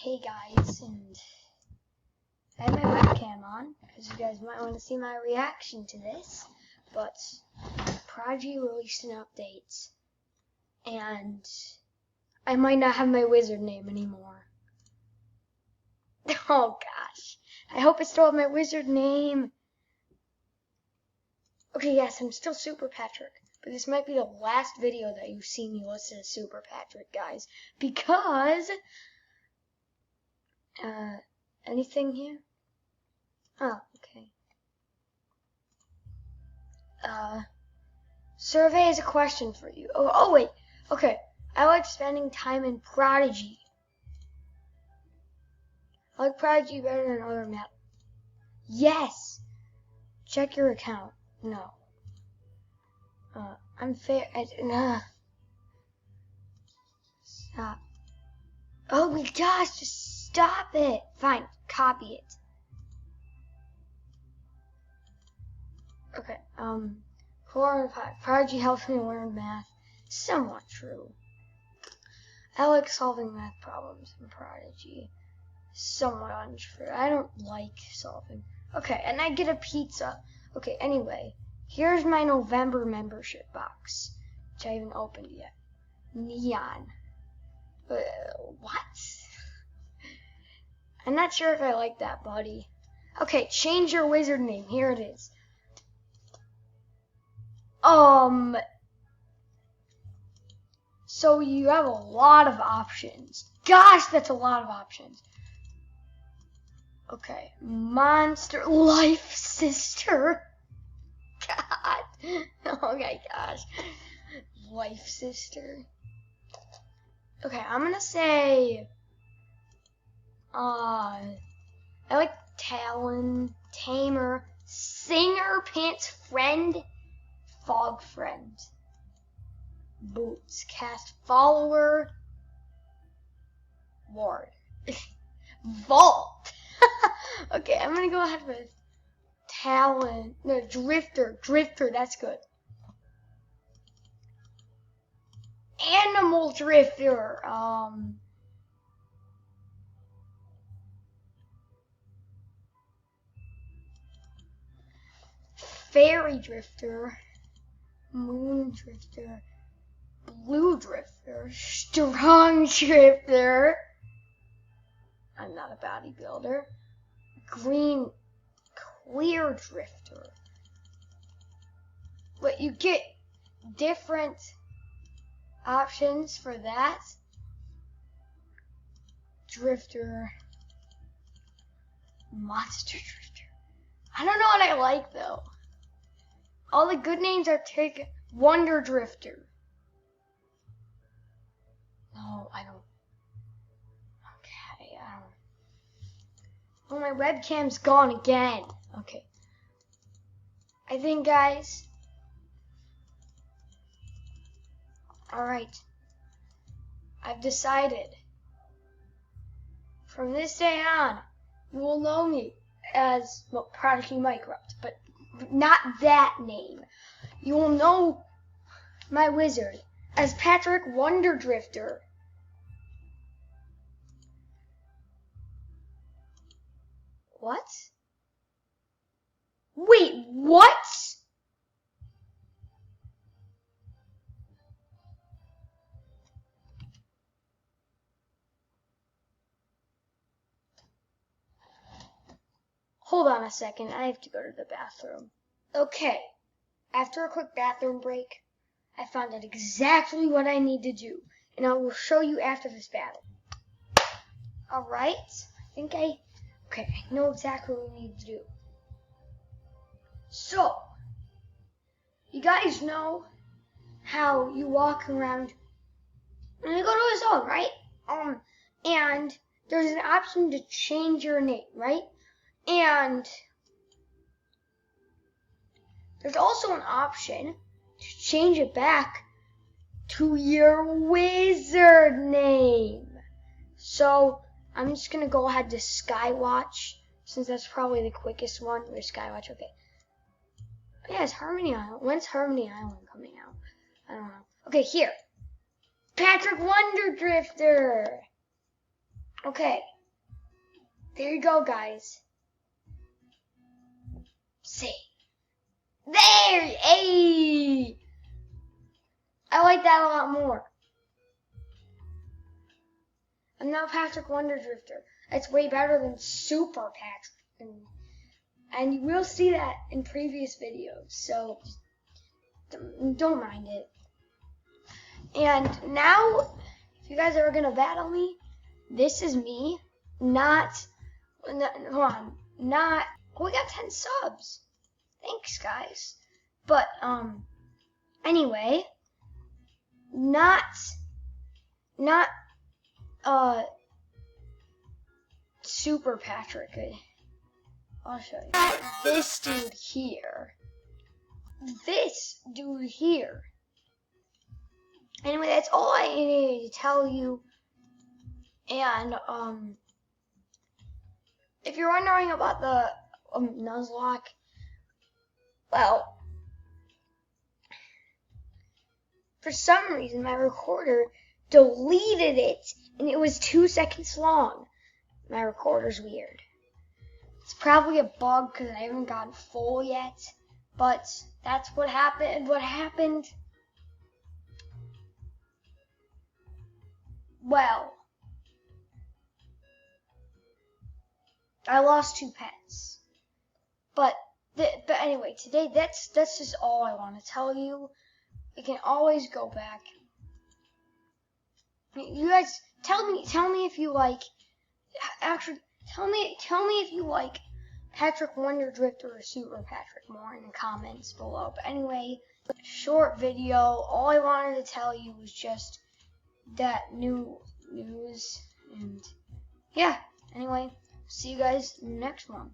Hey guys, and I have my webcam on because you guys might want to see my reaction to this, but Prodigy released an update and I might not have my wizard name anymore. Oh gosh, I hope I still have my wizard name. Okay, yes, I'm still Super Patrick, but this might be the last video that you see me listed as Super Patrick, guys, because anything here? Oh, okay. Survey is a question for you. Oh wait. Okay. I like spending time in Prodigy. I like Prodigy better than other maps. Yes. Check your account. No. Unfair. Stop. Oh my gosh, just stop it. Fine, copy it. Okay, 4 and 5. Prodigy helps me learn math. Somewhat true. I like solving math problems in Prodigy. Somewhat untrue. I don't like solving. Okay, and I get a pizza. Okay, anyway, here's my November membership box, which I haven't opened yet. Neon. What? I'm not sure if I like that, buddy. Okay, change your wizard name. Here it is. So you have a lot of options. Gosh, that's a lot of options. Okay, Monster Life Sister. God. Oh my gosh. Life Sister. Okay, I'm gonna say I like Talon, Tamer, Singer, Pants Friend, Fog Friend, Boots, Cast Follower, Ward, Vault. Okay, I'm gonna go ahead with Talon, no, Drifter, that's good. Animal Drifter, Fairy Drifter, Moon Drifter, Blue Drifter, Strong Drifter. I'm not a bodybuilder. Green Clear Drifter. But you get different options for that. Drifter. Monster Drifter. I don't know what I like though. All the good names are taken. Wonder Drifter. No, I don't. Okay, I don't. Oh, my webcam's gone again. Okay. I think, guys. Alright. I've decided. From this day on, you will know me as, well, Prodigy Minecraft, but not that name. You will know my wizard as Patrick Wonder Drifter. What? Wait, what? Hold on a second, I have to go to the bathroom. Okay, after a quick bathroom break, I found out exactly what I need to do, and I will show you after this battle. Alright, I know exactly what we need to do. So, you guys know how you walk around and you go to a zone, right? And there's an option to change your name, right? And there's also an option to change it back to your wizard name. So I'm just going to go ahead to Skywatch, since that's probably the quickest one. Or Skywatch, okay. Oh, yeah, it's Harmony Island. When's Harmony Island coming out? I don't know. Okay, here. Patrick Wonder Drifter. Okay. There you go, guys. See. There! Hey! I like that a lot more. I'm now Patrick Wonder Drifter. That's way better than Super Patrick. And you will see that in previous videos, so don't mind it. And now, if you guys are going to battle me, this is me. Hold on. Oh, we got 10 subs. Thanks, guys. But, anyway, not, Super Patrick. I'll show you. This dude here. Anyway, that's all I needed to tell you. And, if you're wondering about the Nuzlocke, well, for some reason my recorder deleted it, and it was 2 seconds long. My recorder's weird. It's probably a bug because I haven't gotten full yet, but that's what happened. Well, I lost 2 pets. But anyway, today that's just all I want to tell you. You can always go back. You guys tell me if you like. Actually, tell me if you like Patrick Wonder Drifter or Super Patrick more in the comments below. But anyway, short video. All I wanted to tell you was just that new news, and yeah. Anyway, see you guys next one.